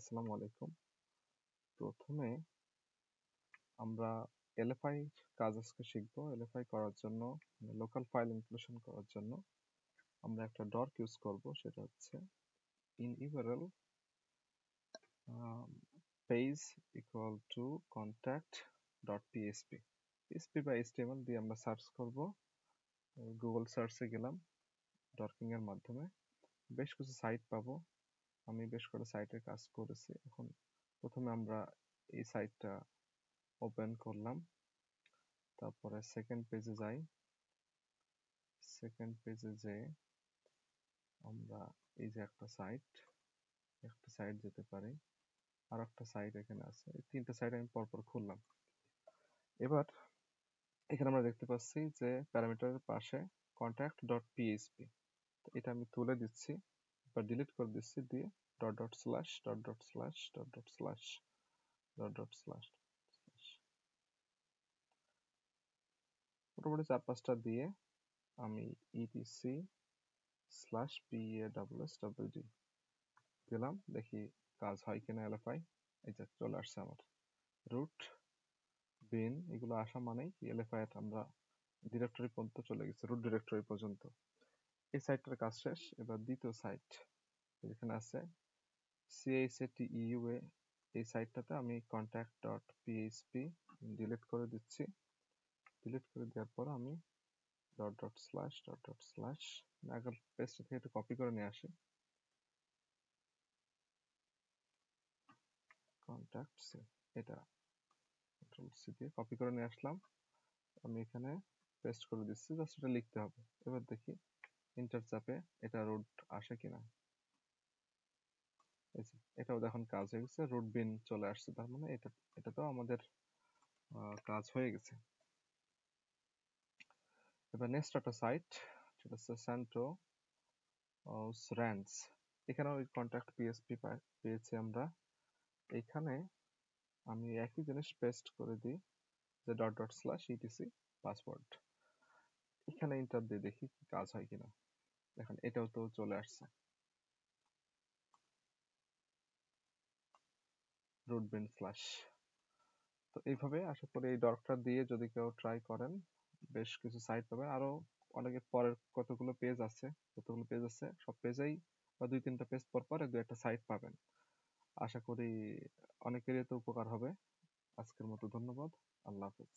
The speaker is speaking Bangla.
আসসালামু আলাইকুম। প্রথমে আমরা এলএফআই কাজ আজকে শিখবো। এলএফআই করার জন্য লোকাল ফাইল ইনক্লুশন করার জন্য আমরা একটা ডর্ক ইউজ করব, সেটা হচ্ছে in URL page equal to contact dot PSP PSP বা এইচটিএমএল দিয়ে আমরা সার্চ করব। গুগল সার্চে গেলাম ডর্কিং এর মাধ্যমে, বেশ কিছু সাইট পাবো। আমি বেশ কয়েকটা সাইটের কাজ করেছি। এখন প্রথমে আমরা এই সাইটটা ওপেন করলাম, তারপরে সেকেন্ড পেজে যাই। সেকেন্ড পেজে যে আমরা এই যে একটা সাইট যেতে পারি, আর একটা সাইট এখানে আছে। এই তিনটা সাইট আমি পরপর খুললাম। এবার এখানে আমরা দেখতে পাচ্ছি যে প্যারামিটারের পাশে কন্ট্যাক্ট ডট পিএইচপি, এটা আমি তুলে দিচ্ছি বা ডিলিট করে দিচ্ছি, দিয়ে dot dot slash dot dot slash dot dot slash dot dot slash মোটামুটি 4-5টা দিয়ে আমি ইটিসি স্ল্যাশ PASSWD দিলাম, দেখি কাজ হয় কিনা এলএফআই। এই যে চলে আসছে আমার রুট বিন, এগুলো আসা মানেই এলএফআই আমরা ডিরেক্টরি পর্যন্ত চলে গেছে, রুট ডিরেক্টরি পর্যন্ত। এই সাইটটার কাজ শেষ। এবার দ্বিতীয় সাইট যেখানে আছে CATEUA, এই সাইটটাতে আমি কন্ট্যাক্ট ডট পিএইচপি ডিলিট করে দিচ্ছি। ডিলিট করে দেওয়ার পর আমি dot dot slash dot dot slash আগের পেজটা থেকে একটু কপি করে নিয়ে আসি। কন্ট্যাক্ট সি, এটা কন্ট্রোল সি দিয়ে কপি করে নিয়ে আসলাম। আমি এখানে পেস্ট করে দিচ্ছি, জাস্ট এটা লিখতে হবে। এবার দেখি ইন্টার চাপে এটা রুট আসে কিনা। এটাও দেখুন কাজ হয়ে গেছে, রুট বিন চলে আসছে, তার মানে এটা তো আমাদের কাজ হয়ে গেছে। এবার নেক্সট একটা সাইট, সেটা হচ্ছে সেন্টো র্যান্স। এখানে ওই কন্ট্যাক্ট পিএসপি পেয়েছি আমরা। এখানে আমি একই জিনিস পেস্ট করে দিই, যে dot dot slash etc password. এখানে ইন্টার দিয়ে দেখি কাজ হয় কিনা। দেখেন এটাও তো চলে আসছে, রুট বিন স্ল্যাশ। তো এইভাবে আশা করি এই ডর্কটা দিয়ে যদি কেউ ট্রাই করেন, বেশ কিছু সাইট পাবেন। আরো অনেকে পরের কতগুলো পেজ আছে সব পেজেই বা 2-3টা পেজ পর পর 2-একটা সাইট পাবেন। আশা করি অনেকেরই তো উপকার হবে। আজকের মতো ধন্যবাদ। আল্লাহ হাফেজ।